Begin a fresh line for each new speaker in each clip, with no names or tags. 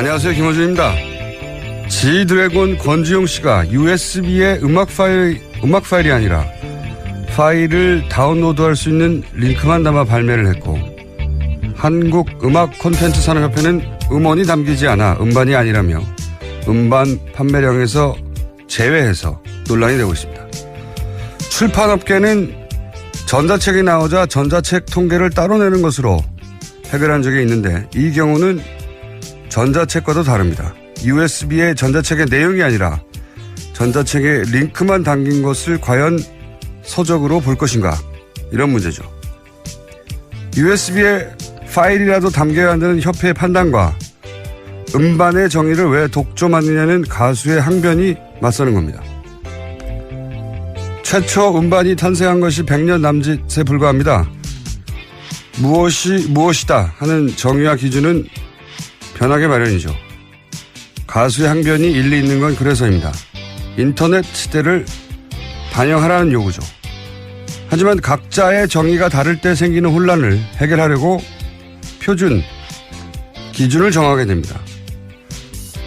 안녕하세요, 김호준입니다. 지드래곤 권지용 씨가 USB에 음악 파일이 아니라 파일을 다운로드할 수 있는 링크만 담아 발매를 했고, 한국음악콘텐츠산업협회는 음원이 담기지 않아 음반이 아니라며 음반 판매량에서 제외해서 논란이 되고 있습니다. 출판업계는 전자책이 나오자 전자책 통계를 따로 내는 것으로 해결한 적이 있는데, 이 경우는 전자책과도 다릅니다. USB의 전자책의 내용이 아니라 전자책에 링크만 담긴 것을 과연 서적으로 볼 것인가, 이런 문제죠. USB에 파일이라도 담겨야 한다는 협회의 판단과 음반의 정의를 왜 독점하느냐는 가수의 항변이 맞서는 겁니다. 최초 음반이 탄생한 것이 100년 남짓에 불과합니다. 무엇이 무엇이다 하는 정의와 기준은 변하게 마련이죠. 가수의 항변이 일리 있는 건 그래서입니다. 인터넷 시대를 반영하라는 요구죠. 하지만 각자의 정의가 다를 때 생기는 혼란을 해결하려고 표준, 기준을 정하게 됩니다.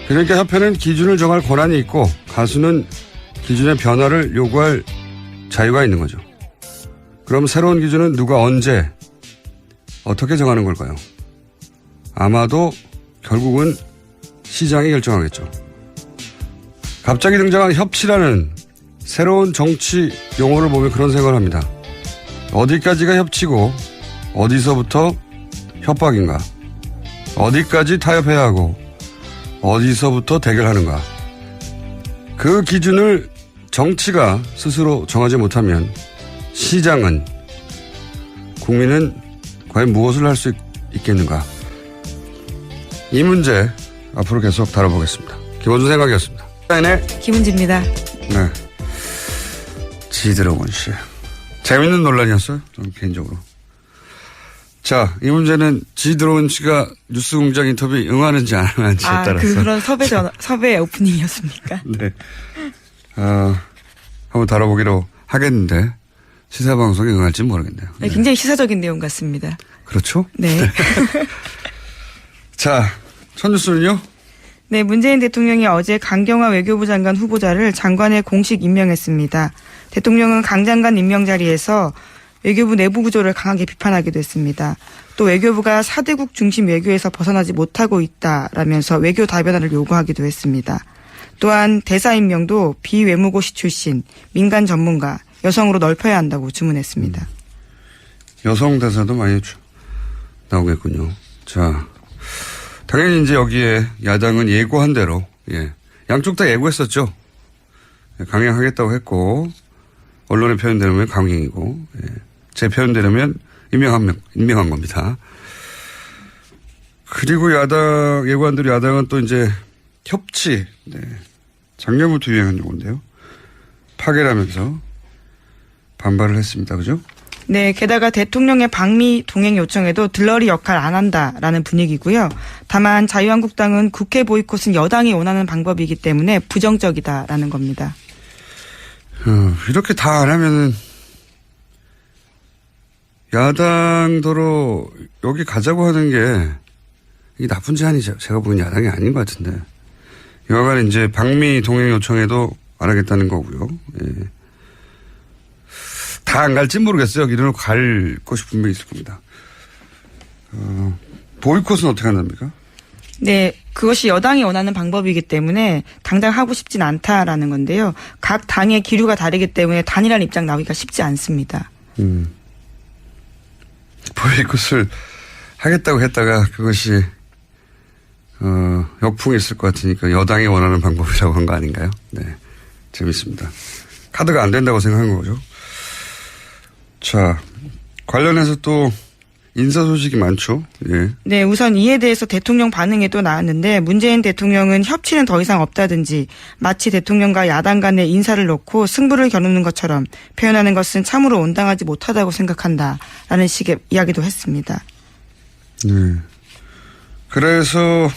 그러니까 협회는 기준을 정할 권한이 있고, 가수는 기준의 변화를 요구할 자유가 있는 거죠. 그럼 새로운 기준은 누가 언제 어떻게 정하는 걸까요? 아마도 결국은 시장이 결정하겠죠. 갑자기 등장한 협치라는 새로운 정치 용어를 보면 그런 생각을 합니다. 어디까지가 협치고 어디서부터 협박인가? 어디까지 타협해야 하고 어디서부터 대결하는가? 그 기준을 정치가 스스로 정하지 못하면 시장은, 국민은 과연 무엇을 할 수 있겠는가? 이 문제 앞으로 계속 다뤄보겠습니다. 김원준 생각이었습니다.
김은지입니다.
네. 지드래곤 씨. 재밌는 논란이었어요, 저는 개인적으로. 자, 이 문제는 지드래곤 씨가 뉴스공장 인터뷰에 응하는지 안 응하는지에 따라서.
그런 섭외 오프닝이었습니까?
네. 한번 다뤄보기로 하겠는데, 시사방송에 응할지는 모르겠네요.
네, 굉장히 시사적인 내용 같습니다.
그렇죠?
네.
자, 첫 뉴스는요?
네, 문재인 대통령이 어제 강경화 외교부 장관 후보자를 장관에 공식 임명했습니다. 대통령은 강 장관 임명 자리에서 외교부 내부 구조를 강하게 비판하기도 했습니다. 또 외교부가 4대국 중심 외교에서 벗어나지 못하고 있다라면서 외교 다변화를 요구하기도 했습니다. 또한 대사 임명도 비외무고시 출신, 민간 전문가, 여성으로 넓혀야 한다고 주문했습니다.
여성 대사도 많이 나오겠군요. 자, 당연히 이제 여기에 야당은 예고한 대로, 양쪽 다 예고했었죠. 강행하겠다고 했고, 언론의 표현대로면 강행이고, 제 표현대로면 임명한 겁니다. 그리고 예고한 대로 야당은 또 이제 협치, 작년부터 유행한 용어인데요. 파괴라면서 반발을 했습니다. 그죠?
네, 게다가 대통령의 방미 동행 요청에도 들러리 역할 안 한다라는 분위기고요. 다만 자유한국당은 국회 보이콧은 여당이 원하는 방법이기 때문에 부정적이다라는 겁니다.
이렇게 다 안 하면은 야당도로 여기 가자고 하는 게 이게 나쁜 제안이 제가 보기엔 야당이 아닌 것 같은데. 여하간 이제 방미 동행 요청에도 안 하겠다는 거고요. 다 안 갈지 모르겠어요. 여기는 갈 곳이 분명히 있을 겁니다. 보이콧은 어떻게 한답니까?
네, 그것이 여당이 원하는 방법이기 때문에 당장 하고 싶진 않다라는 건데요. 각 당의 기류가 다르기 때문에 단일한 입장 나오기가 쉽지 않습니다.
보이콧을 하겠다고 했다가 그것이 역풍이 있을 것 같으니까 여당이 원하는 방법이라고 한 거 아닌가요? 네, 재밌습니다. 카드가 안 된다고 생각한 거죠. 자, 관련해서 또 인사 소식이 많죠. 예.
네, 우선 이에 대해서 대통령 반응에도 나왔는데, 문재인 대통령은 협치는 더 이상 없다든지 마치 대통령과 야당 간의 인사를 놓고 승부를 겨누는 것처럼 표현하는 것은 참으로 온당하지 못하다고 생각한다라는 식의 이야기도 했습니다.
네. 그래서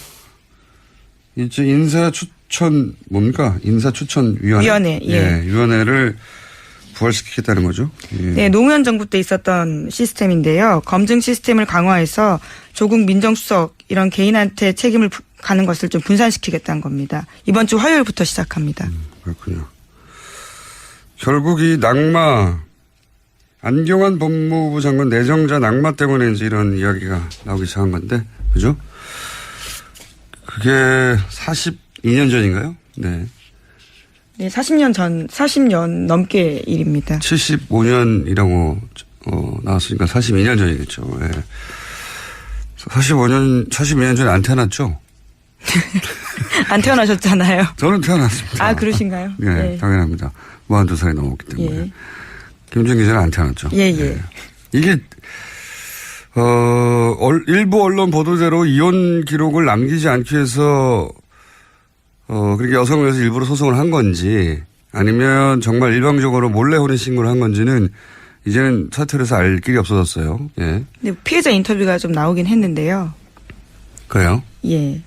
이제 인사추천위원회. 위원회를 부활시키겠다는 거죠. 예.
네, 노무현 정부 때 있었던 시스템인데요. 검증 시스템을 강화해서 조국 민정수석 이런 개인한테 책임을 가는 것을 좀 분산시키겠다는 겁니다. 이번 주 화요일부터 시작합니다.
그렇군요. 결국 이 낙마, 안경환 법무부 장관 내정자 낙마 때문에 이제 이런 이야기가 나오기 시작한 건데, 그죠? 그게 42년 전인가요? 네.
네, 40년 넘게 일입니다.
75년이라고 나왔으니까 42년 전이겠죠. 예. 42년 전에 안 태어났죠?
안 태어나셨잖아요.
저는 태어났습니다.
아, 그러신가요?
예,
네.
당연합니다. 42살이 넘었기 때문에.
예.
김정 기자는 안 태어났죠.
예, 예.
이게, 일부 언론 보도대로 이혼 기록을 남기지 않기 위해서, 그렇게 여성을 위해서 일부러 소송을 한 건지, 아니면 정말 일방적으로 몰래 혼인 신고를 한 건지는 이제는 사퇴를 해서 알 길이 없어졌어요. 예.
근데 피해자 인터뷰가 좀 나오긴 했는데요.
그래요?
예.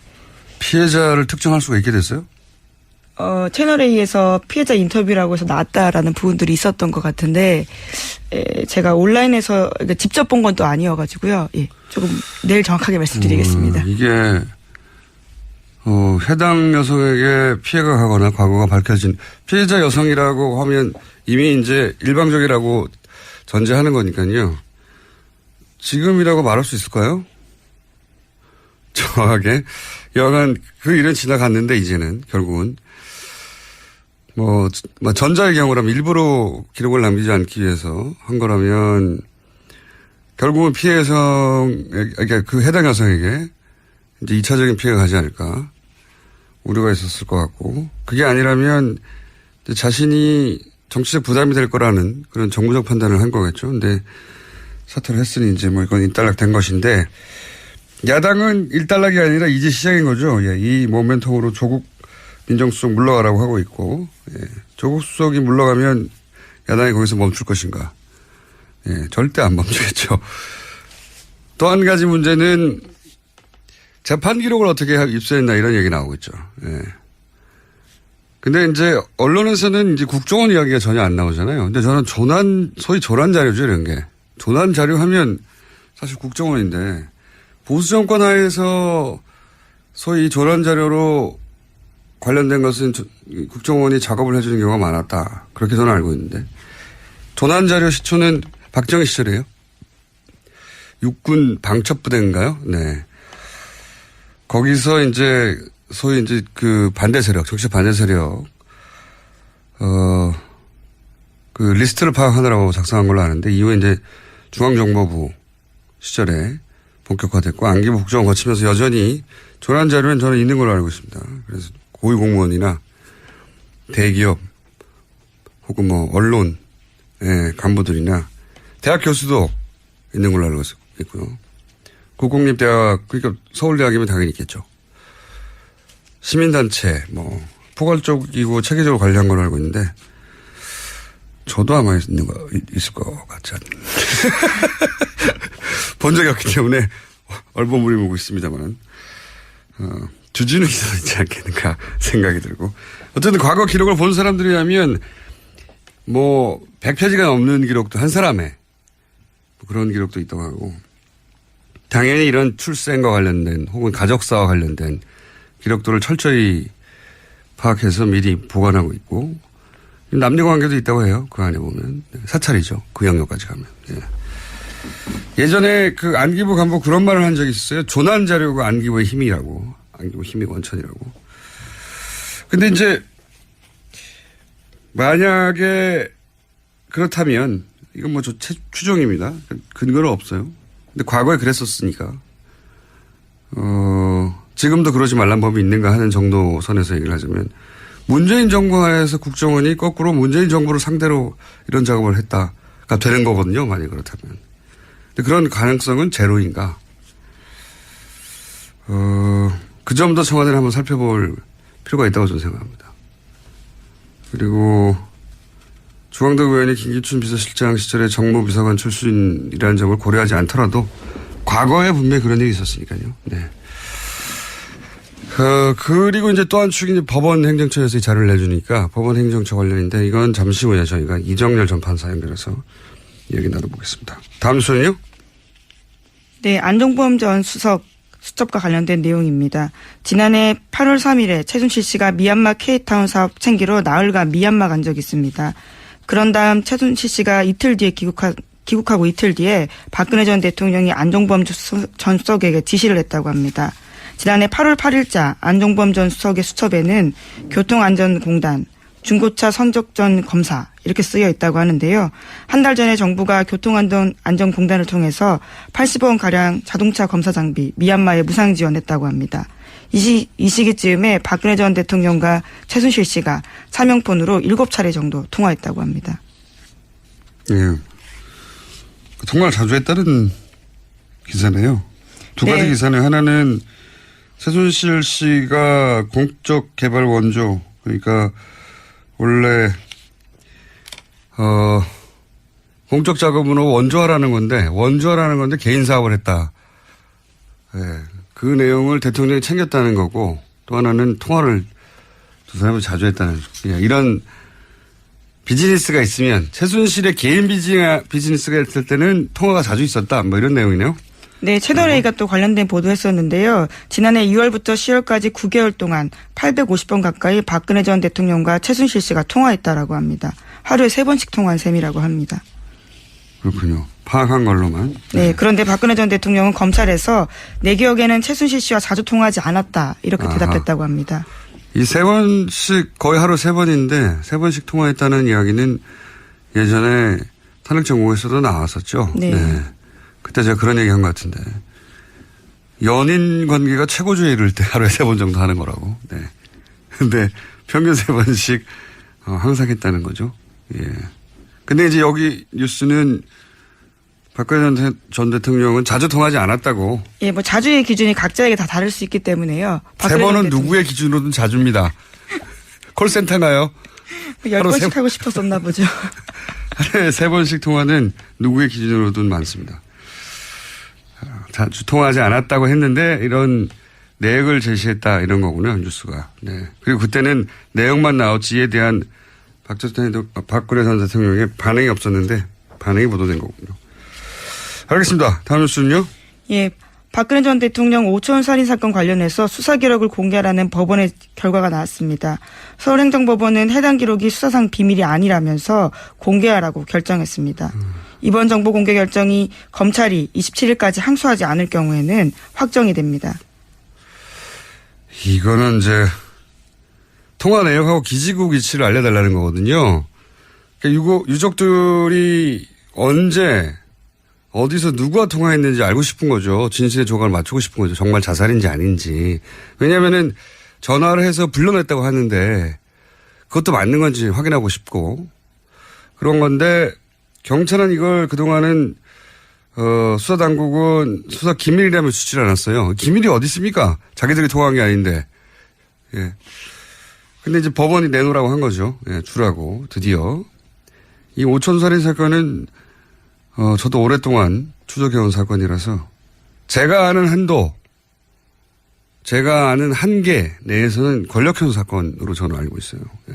피해자를 특정할 수가 있게 됐어요?
채널A에서 피해자 인터뷰라고 해서 나왔다라는 부분들이 있었던 것 같은데, 제가 온라인에서 그러니까 직접 본 건 또 아니어가지고요. 예. 조금 내일 정확하게 말씀드리겠습니다.
이게, 해당 여성에게 피해가 가거나 과거가 밝혀진 피해자 여성이라고 하면 이미 이제 일방적이라고 전제하는 거니까요. 지금이라고 말할 수 있을까요? 정확하게. 여하간 그 일은 지나갔는데 이제는 결국은 전자의 경우라면 일부러 기록을 남기지 않기 위해서 한 거라면 결국은 피해 그러니까 그 해당 여성에게 이제 2차적인 피해가 가지 않을까 우려가 있었을 것 같고 그게 아니라면 자신이 정치적 부담이 될 거라는 그런 정부적 판단을 한 거겠죠. 근데 사퇴를 했으니 이제 이건 일단락된 것인데 야당은 일단락이 아니라 이제 시작인 거죠. 예, 이 모멘텀으로 조국 민정수석 물러가라고 하고 있고 조국 수석이 물러가면 야당이 거기서 멈출 것인가. 절대 안 멈추겠죠. 또 한 가지 문제는 재판 기록을 어떻게 입수했나 이런 얘기 나오고 있죠. 근데 이제 언론에서는 이제 국정원 이야기가 전혀 안 나오잖아요. 근데 저는 소위 조난 자료죠, 이런 게. 조난 자료 하면 사실 국정원인데 보수 정권 하에서 소위 조난 자료로 관련된 것은 국정원이 작업을 해주는 경우가 많았다. 그렇게 저는 알고 있는데 조난 자료 시초는 박정희 시절이에요. 육군 방첩부대인가요? 네. 거기서 이제 소위 이제 그 반대 세력, 정치 반대 세력, 그 리스트를 파악하느라고 작성한 걸로 아는데 이후에 이제 중앙정보부 시절에 본격화됐고 안기부 국정원 거치면서 여전히 조난 자료는 저는 있는 걸로 알고 있습니다. 그래서 고위공무원이나 대기업 혹은 언론 간부들이나 대학 교수도 있는 걸로 알고 있고요. 국공립대학 그러니까 서울대학이면 당연히 있겠죠. 시민단체 포괄적이고 체계적으로 관리한 걸로 알고 있는데 저도 아마 있을 것 같지 않나요? 본 적이 없기 때문에 얼버무리고 있습니다만 주진우 기자도 있지 않겠는가 생각이 들고 어쨌든 과거 기록을 본 사람들이라면 100페이지가 넘는 기록도 한 사람의 그런 기록도 있다고 하고 당연히 이런 출생과 관련된 혹은 가족사와 관련된 기록들을 철저히 파악해서 미리 보관하고 있고 남녀관계도 있다고 해요. 그 안에 보면 사찰이죠. 그 영역까지 가면. 예전에 그 안기부 간부 그런 말을 한 적이 있어요. 조난 자료가 안기부의 힘이라고. 안기부 힘이 원천이라고. 근데 이제 만약에 그렇다면 이건 추정입니다. 근거는 없어요. 근데 과거에 그랬었으니까 지금도 그러지 말란 법이 있는가 하는 정도 선에서 얘기를 하자면 문재인 정부 하에서 국정원이 거꾸로 문재인 정부를 상대로 이런 작업을 했다가 되는 거거든요. 만약 그렇다면. 근데 그런 가능성은 제로인가. 그 점도 청와대를 한번 살펴볼 필요가 있다고 저는 생각합니다. 그리고 주광덕 의원이 김기춘 비서실장 시절에 정무비서관 출신이라는 점을 고려하지 않더라도 과거에 분명히 그런 일이 있었으니까요. 네. 그리고 이제 또 한 축이 이제 법원 행정처에서 이 자료를 내주니까 법원 행정처 관련인데 이건 잠시 후에 저희가 이정열 전 판사 연결해서 얘기 나눠보겠습니다. 다음 순서는요?
네, 안종범 전 수석 수첩과 관련된 내용입니다. 지난해 8월 3일에 최순실 씨가 미얀마 K타운 사업 챙기러 나흘간 미얀마 간 적이 있습니다. 그런 다음 최순실 씨가 이틀 뒤에 귀국하고 이틀 뒤에 박근혜 전 대통령이 안종범 전 수석에게 지시를 했다고 합니다. 지난해 8월 8일자 안종범 전 수석의 수첩에는 교통안전공단, 중고차 선적전 검사 이렇게 쓰여 있다고 하는데요. 한 달 전에 정부가 교통안전공단을 통해서 80억원가량 자동차 검사 장비 미얀마에 무상 지원했다고 합니다. 이 시기쯤에 박근혜 전 대통령과 최순실 씨가 사명폰으로 7차례 정도 통화했다고 합니다.
예. 통화를 자주 했다는 기사네요. 두 가지 기사네요. 하나는 최순실 씨가 공적 개발 원조, 그러니까 원래 공적 작업으로 원조하라는 건데 개인 사업을 했다. 예. 그 내용을 대통령이 챙겼다는 거고, 또 하나는 통화를 두 사람이 자주 했다는, 이런 비즈니스가 있으면, 최순실의 개인 비즈니스가 있을 때는 통화가 자주 있었다. 뭐 이런 내용이네요.
네, 채널A가 또 관련된 보도했었는데요. 지난해 2월부터 10월까지 9개월 동안 850번 가까이 박근혜 전 대통령과 최순실 씨가 통화했다라고 합니다. 하루에 3번씩 통화한 셈이라고 합니다.
그렇군요. 파악한 걸로만.
네, 그런데 박근혜 전 대통령은 검찰에서 내 기억에는 최순실 씨와 자주 통화하지 않았다. 이렇게 대답했다고 합니다.
이 3번씩, 거의 하루 3번인데 3번씩 통화했다는 이야기는 예전에 탄핵정국에서도 나왔었죠.
네.
그때 제가 그런 얘기 한 것 같은데. 연인 관계가 최고조에 이를 때 하루에 3번 정도 하는 거라고. 네. 근데 평균 3번씩 항상 했다는 거죠. 예. 근데 이제 여기 뉴스는 박근혜 전 대통령은 자주 통하지 않았다고.
예, 뭐 자주의 기준이 각자에게 다 다를 수 있기 때문에요.
3번은 누구의 기준으로든 자주입니다. 콜센터인가요?
10번씩 하고 싶었었나 보죠.
하루에 3번씩 통화는 누구의 기준으로든 많습니다. 자주 통화하지 않았다고 했는데 이런 내역을 제시했다 이런 거군요. 뉴스가. 네. 그리고 그때는 내용만 나왔지 이에 대한 박근혜 전 대통령의 반응이 없었는데 반응이 보도된 거군요. 알겠습니다. 다음 뉴스는요?
예. 박근혜 전 대통령 5천 살인 사건 관련해서 수사 기록을 공개하라는 법원의 결과가 나왔습니다. 서울행정법원은 해당 기록이 수사상 비밀이 아니라면서 공개하라고 결정했습니다. 이번 정보 공개 결정이 검찰이 27일까지 항소하지 않을 경우에는 확정이 됩니다.
이거는 이제 통화 내역하고 기지국 위치를 알려달라는 거거든요. 그러니까 유족들이 언제 어디서 누구와 통화했는지 알고 싶은 거죠. 진실의 조각을 맞추고 싶은 거죠. 정말 자살인지 아닌지. 왜냐하면은 전화를 해서 불러냈다고 하는데 그것도 맞는 건지 확인하고 싶고 그런 건데 경찰은 이걸 그동안은 수사당국은 수사 기밀이라며 주질 않았어요. 기밀이 어디 있습니까? 자기들이 통화한 게 아닌데. 예. 근데 이제 법원이 내놓으라고 한 거죠. 예, 주라고 드디어. 이 5천살인 사건은 저도 오랫동안 추적해온 사건이라서 제가 아는 한계 내에서는 권력형 사건으로 저는 알고 있어요. 예.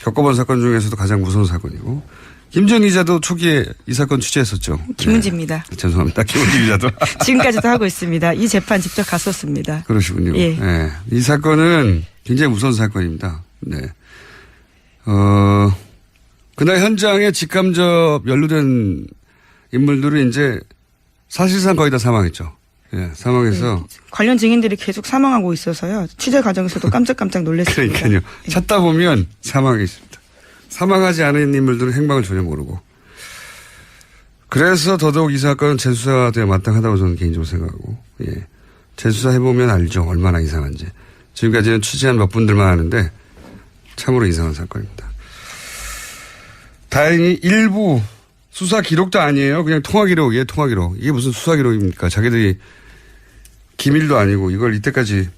겪어본 사건 중에서도 가장 무서운 사건이고 김지현 기자도 초기에 이 사건 취재했었죠.
김은지입니다.
네. 죄송합니다. 김은지 기자도.
지금까지도 하고 있습니다. 이 재판 직접 갔었습니다.
그러시군요.
예.
네. 이 사건은 굉장히 무서운 사건입니다. 네. 그날 현장에 직간접 연루된 인물들은 이제 사실상 거의 다 사망했죠. 예, 사망해서.
네. 관련 증인들이 계속 사망하고 있어서요. 취재 과정에서도 깜짝깜짝 놀랐습니다.
그러니까요. 찾다 보면 사망이 있습니다. 사망하지 않은 인물들은 행방을 전혀 모르고. 그래서 더더욱 이 사건은 재수사되어 마땅하다고 저는 개인적으로 생각하고. 예. 재수사해보면 알죠. 얼마나 이상한지. 지금까지는 취재한 몇 분들만 아는데 참으로 이상한 사건입니다. 다행히 일부 수사 기록도 아니에요. 그냥 통화 기록이에요. 통화 기록. 이게 무슨 수사 기록입니까? 자기들이 기밀도 아니고 이걸 이때까지.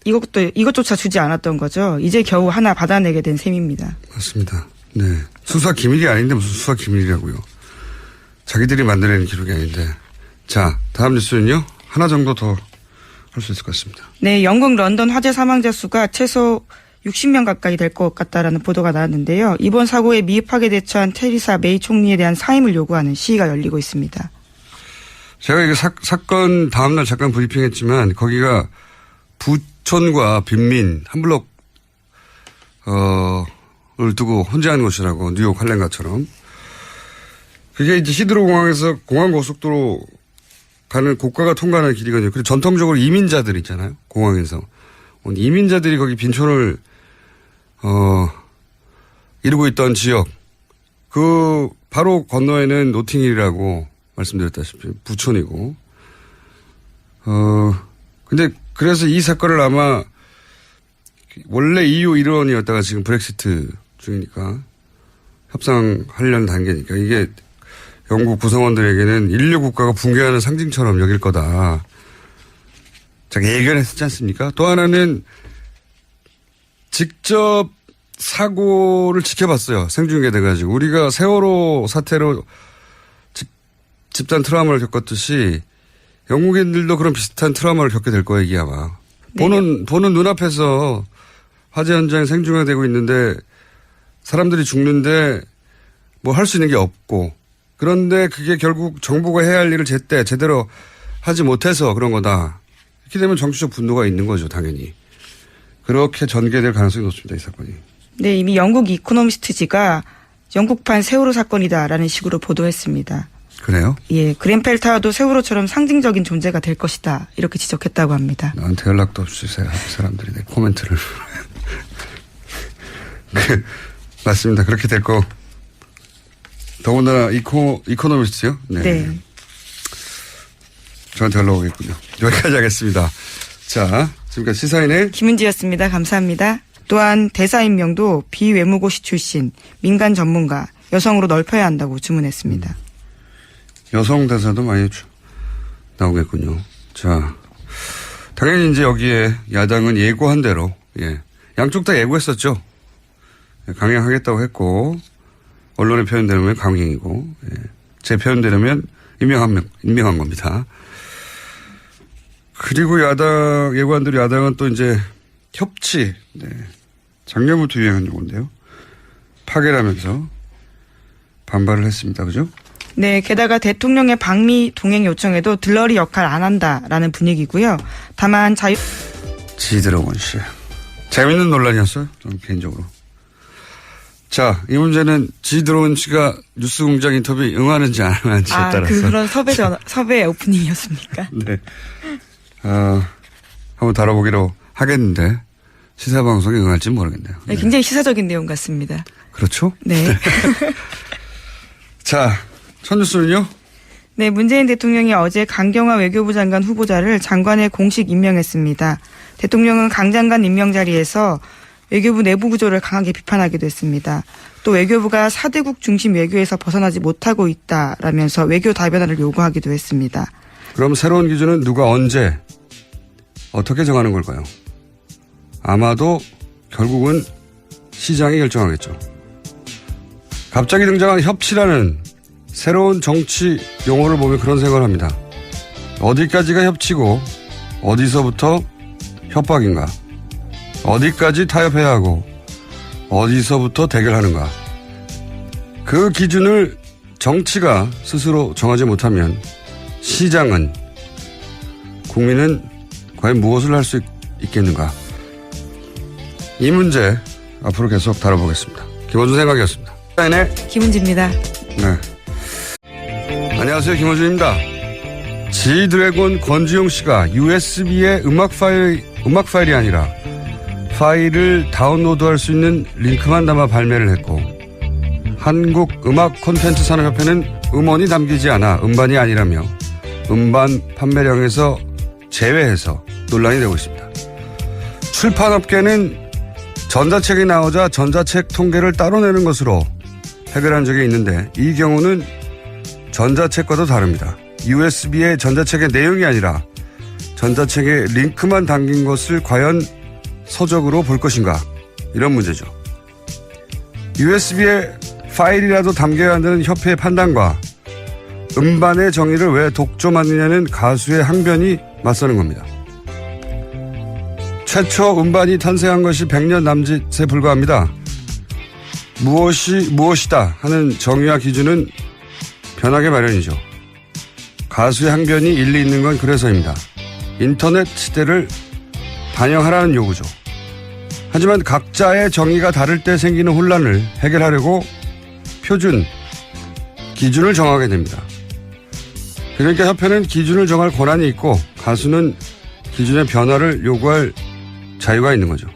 이것조차 주지 않았던 거죠. 이제 겨우 하나 받아내게 된 셈입니다.
맞습니다. 네. 수사 기밀이 아닌데 무슨 수사 기밀이라고요. 자기들이 만들어낸 기록이 아닌데. 자, 다음 뉴스는요. 하나 정도 더 할 수 있을 것 같습니다.
네, 영국 런던 화재 사망자 수가 최소 60명 가까이 될 것 같다라는 보도가 나왔는데요. 이번 사고에 미흡하게 대처한 테리사 메이 총리에 대한 사임을 요구하는 시위가 열리고 있습니다.
제가 이거 사건 다음날 잠깐 브리핑했지만 거기가 부촌과 빈민 한 블록 을 두고 혼재한 곳이라고 뉴욕 할렘가처럼. 그게 이제 히드로 공항에서 공항고속도로 가는 고가가 통과하는 길이거든요. 그리고 전통적으로 이민자들 있잖아요. 공항에서. 이민자들이 거기 빈촌을 이루고 있던 지역. 그 바로 건너에는 노팅힐이라고 말씀드렸다시피 부촌이고. 근데 그래서 이 사건을 아마 원래 EU 일원이었다가 지금 브렉시트 중이니까 협상하려는 단계니까 이게 영국 구성원들에게는 인류 국가가 붕괴하는 상징처럼 여길 거다. 제가 예견했었지 않습니까? 또 하나는 직접 사고를 지켜봤어요. 생중계 돼가지고. 우리가 세월호 사태로 집단 트라우마를 겪었듯이 영국인들도 그런 비슷한 트라우마를 겪게 될 거예요, 이게 아마.
네.
보는 눈앞에서 화재 현장이 생중계되고 있는데 사람들이 죽는데 뭐 할 수 있는 게 없고 그런데 그게 결국 정부가 해야 할 일을 제대로 하지 못해서 그런 거다. 이렇게 되면 정치적 분노가 있는 거죠, 당연히. 그렇게 전개될 가능성이 높습니다, 이 사건이.
네, 이미 영국 이코노미스트지가 영국판 세월호 사건이다라는 식으로 보도했습니다.
그래요?
예, 그ren펠 타워도 세월호처럼 상징적인 존재가 될 것이다. 이렇게 지적했다고 합니다.
나한테 연락도 없이 사람들이 내 코멘트를. 맞습니다. 그렇게 될 거. 더군다나 이코노미스트요?
네.
저한테 연락 오겠군요. 여기까지 하겠습니다. 자, 지금까지 시사인의
김은지였습니다. 감사합니다. 또한 대사 임명도 비외무고시 출신 민간 전문가 여성으로 넓혀야 한다고 주문했습니다.
여성 대사도 많이 나오겠군요. 자, 당연히 이제 여기에 야당은 예고한 대로, 예. 양쪽 다 예고했었죠. 강행하겠다고 했고, 언론의 표현대로면 강행이고, 예. 제 표현대로면 임명한 겁니다. 그리고 예고한 대로 야당은 또 이제 협치, 네. 작년부터 유행한 용어인데요. 파괴라면서 반발을 했습니다. 그죠?
네, 게다가 대통령의 방미 동행 요청에도 들러리 역할 안 한다라는 분위기고요. 다만
지드래곤 씨. 재밌는 논란이었어요. 저는 개인적으로. 자, 이 문제는 지드래곤 씨가 뉴스공장 인터뷰에 응하는지 안 응하는지에 따라서.
그런 섭외 오프닝이었습니까?
네. 한번 다뤄보기로 하겠는데 시사방송에 응할지는 모르겠네요.
네, 굉장히 시사적인 내용 같습니다.
그렇죠?
네.
자, 첫 뉴스는요?
네, 문재인 대통령이 어제 강경화 외교부 장관 후보자를 장관에 공식 임명했습니다. 대통령은 강 장관 임명 자리에서 외교부 내부 구조를 강하게 비판하기도 했습니다. 또 외교부가 4대국 중심 외교에서 벗어나지 못하고 있다라면서 외교 다변화를 요구하기도 했습니다.
그럼 새로운 기준은 누가 언제 어떻게 정하는 걸까요? 아마도 결국은 시장이 결정하겠죠. 갑자기 등장한 협치라는 새로운 정치 용어를 보면 그런 생각을 합니다. 어디까지가 협치고 어디서부터 협박인가? 어디까지 타협해야 하고 어디서부터 대결하는가? 그 기준을 정치가 스스로 정하지 못하면 시장은, 국민은 과연 무엇을 할 수 있겠는가? 이 문제 앞으로 계속 다뤄보겠습니다. 김원준 생각이었습니다. 네.
김은지입니다.
네. 안녕하세요. 김원준입니다. 지드래곤 권지용 씨가 USB에 음악 파일이 아니라 파일을 다운로드할 수 있는 링크만 담아 발매를 했고, 한국음악콘텐츠산업협회는 음원이 담기지 않아 음반이 아니라며 음반 판매량에서 제외해서 논란이 되고 있습니다. 출판업계는 전자책이 나오자 전자책 통계를 따로 내는 것으로 해결한 적이 있는데 이 경우는 전자책과도 다릅니다. USB에 전자책의 내용이 아니라 전자책에 링크만 담긴 것을 과연 서적으로 볼 것인가, 이런 문제죠. USB에 파일이라도 담겨야 한다는 협회의 판단과 음반의 정의를 왜 독점하느냐는 가수의 항변이 맞서는 겁니다. 최초 음반이 탄생한 것이 100년 남짓에 불과합니다. 무엇이 무엇이다 하는 정의와 기준은 변하게 마련이죠. 가수의 항변이 일리 있는 건 그래서입니다. 인터넷 시대를 반영하라는 요구죠. 하지만 각자의 정의가 다를 때 생기는 혼란을 해결하려고 표준, 기준을 정하게 됩니다. 그러니까 협회는 기준을 정할 권한이 있고 가수는 기준의 변화를 요구할 자유가 있는 거죠.